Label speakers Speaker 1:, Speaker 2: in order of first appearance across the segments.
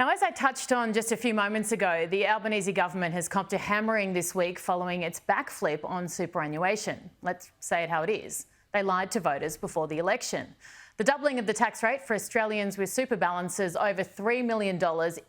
Speaker 1: Now, as I touched on just a few moments ago, the Albanese government has copped a hammering this week following its backflip on superannuation. Let's say it how it is. They lied to voters before the election. The doubling of the tax rate for Australians with super balances over $3 million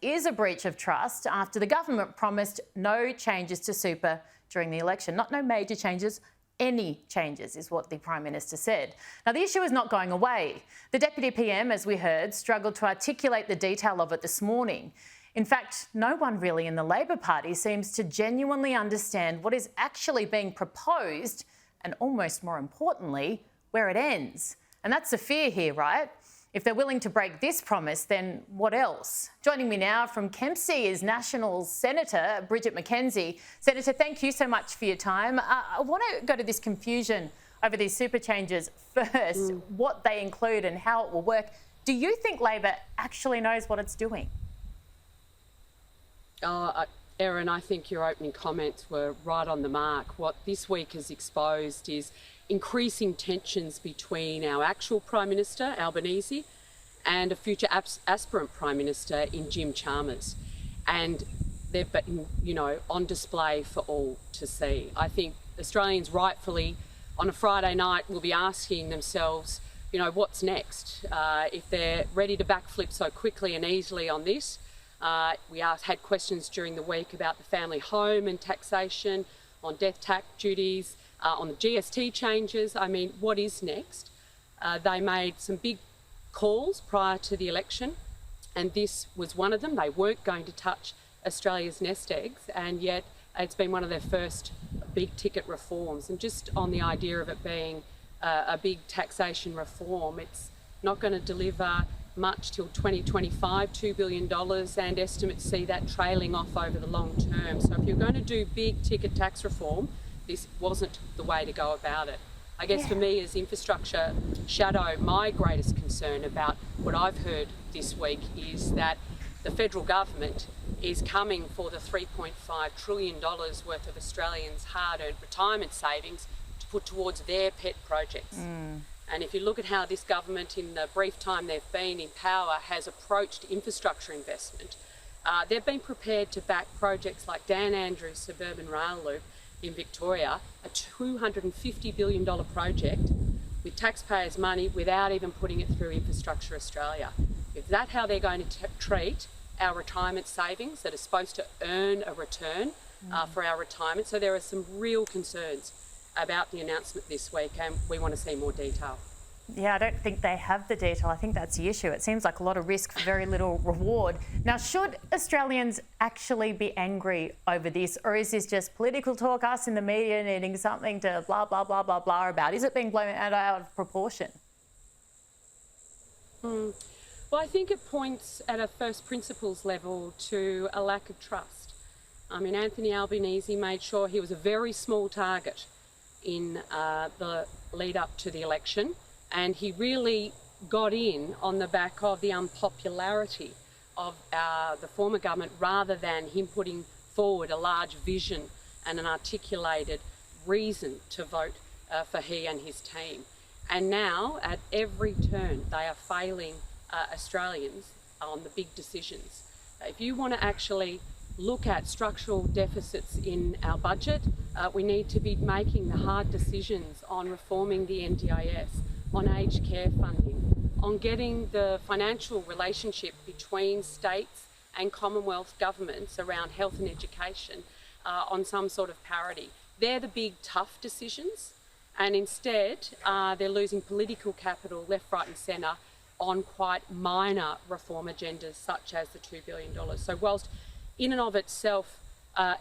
Speaker 1: is a breach of trust after the government promised no changes to super during the election. Not no major changes, any changes is what the Prime Minister said. Now, the issue is not going away. The Deputy PM, as we heard, struggled to articulate the detail of it this morning. In fact, no one really in the Labor Party seems to genuinely understand what is actually being proposed and, almost more importantly, where it ends. And that's the fear here, right? If they're willing to break this promise, then what else? Joining me now from Kempsey is Nationals Senator Bridget McKenzie. Senator, thank you so much for your time. I want to go to this confusion over these super changes first, what they include and how it will work. Do you think Labor actually knows what it's doing?
Speaker 2: Erin, I think your opening comments were right on the mark. What this week has exposed is increasing tensions between our actual Prime Minister, Albanese, and a future aspirant Prime Minister in Jim Chalmers. And they've been, on display for all to see. I think Australians rightfully, on a Friday night, will be asking themselves, what's next? If they're ready to backflip so quickly and easily on this, we had questions during the week about the family home and taxation, on death tax duties, on the GST changes. I mean, what is next? They made some big calls prior to the election, and this was one of them. They weren't going to touch Australia's nest eggs, and yet it's been one of their first big ticket reforms. And just on the idea of it being a big taxation reform, it's not going to deliver much till 2025, $2 billion, and estimates see that trailing off over the long term. So if you're going to do big ticket tax reform, this wasn't the way to go about it. I guess for me as infrastructure shadow, my greatest concern about what I've heard this week is that the federal government is coming for the $3.5 trillion worth of Australians' hard-earned retirement savings to put towards their pet projects. And if you look at how this government, in the brief time they've been in power, has approached infrastructure investment, they've been prepared to back projects like Dan Andrews Suburban Rail Loop in Victoria, a $250 billion project with taxpayers' money without even putting it through Infrastructure Australia. Is that how they're going to treat our retirement savings that are supposed to earn a return for our retirement? So there are some real concerns about the announcement this week, and we want to see more detail.
Speaker 1: Yeah, I don't think they have the detail. I think that's the issue. It seems like a lot of risk for very little reward. Now, should Australians actually be angry over this, or is this just political talk, us in the media needing something to blah, blah, blah, blah, blah about? Is it being blown out of proportion?
Speaker 2: Well, I think it points at a first principles level to a lack of trust. I mean, Anthony Albanese made sure he was a very small target in the lead up to the election, and he really got in on the back of the unpopularity of the former government, rather than him putting forward a large vision and an articulated reason to vote for he and his team. And now, at every turn, they are failing Australians on the big decisions. If you want to actually look at structural deficits in our budget, we need to be making the hard decisions on reforming the NDIS, on aged care funding, on getting the financial relationship between states and Commonwealth governments around health and education on some sort of parity. They're the big, tough decisions, and instead they're losing political capital left, right and centre on quite minor reform agendas such as the $2 billion. So whilst in and of itself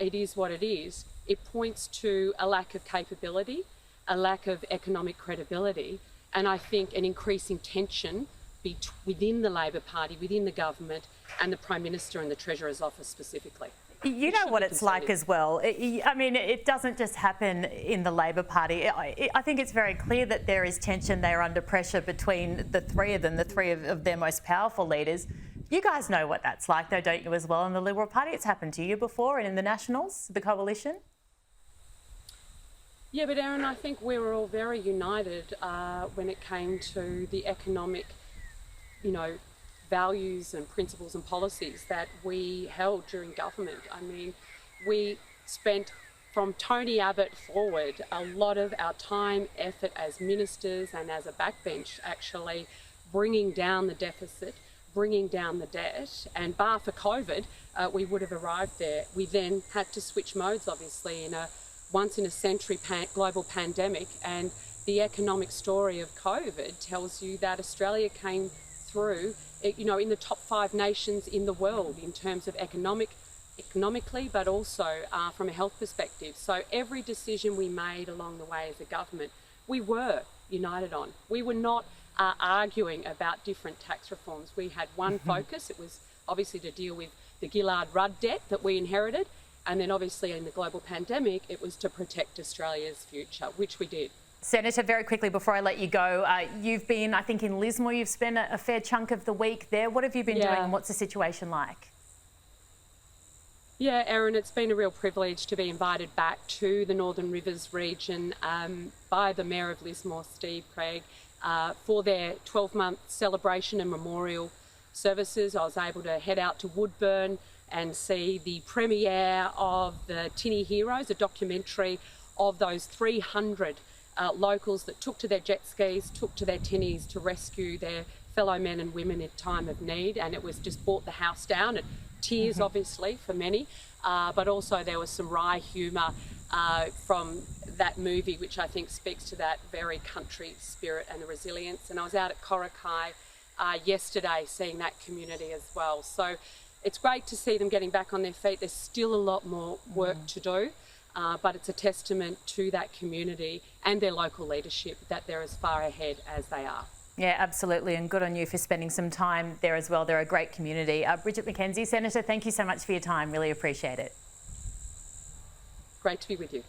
Speaker 2: it is what it is, it points to a lack of capability, a lack of economic credibility, and I think an increasing tension within the Labor Party, within the government, and the Prime Minister and the Treasurer's office specifically.
Speaker 1: You know what it's like as well. I mean, it doesn't just happen in the Labor Party. I think it's very clear that there is tension. They are under pressure between the three of them, the three of their most powerful leaders. You guys know what that's like, though, don't you, as well, in the Liberal Party? It's happened to you before, and in the Nationals, the coalition.
Speaker 2: Yeah, but Erin, I think we were all very united when it came to the economic, values and principles and policies that we held during government. I mean, we spent from Tony Abbott forward a lot of our time, effort as ministers and as a backbench actually bringing down the deficit, bringing down the debt, and bar for COVID, we would have arrived there. We then had to switch modes, obviously, in a once-in-a-century global pandemic, and the economic story of COVID tells you that Australia came through, in the top 5 nations in the world in terms of economically, but also from a health perspective. So every decision we made along the way as a government, we were united on. We were not arguing about different tax reforms. We had one focus. It was obviously to deal with the Gillard-Rudd debt that we inherited. And then obviously in the global pandemic, it was to protect Australia's future, which we did.
Speaker 1: Senator, very quickly before I let you go, you've been, I think, in Lismore. You've spent a fair chunk of the week there. What have you been doing and what's the situation like?
Speaker 2: Yeah, Erin, it's been a real privilege to be invited back to the Northern Rivers region by the Mayor of Lismore, Steve Craig, for their 12-month celebration and memorial services. I was able to head out to Woodburn and see the premiere of the Tinny Heroes, a documentary of those 300 locals that took to their jet skis, took to their tinnies to rescue their fellow men and women in time of need. And it was just brought the house down. Tears, obviously, for many, but also there was some wry humour from that movie, which I think speaks to that very country spirit and the resilience. And I was out at Korakai yesterday seeing that community as well. So it's great to see them getting back on their feet. There's still a lot more work to do, but it's a testament to that community and their local leadership that they're as far ahead as they are.
Speaker 1: Yeah, absolutely, and good on you for spending some time there as well. They're a great community. Bridget McKenzie, Senator, thank you so much for your time. Really appreciate it.
Speaker 2: Great to be with you.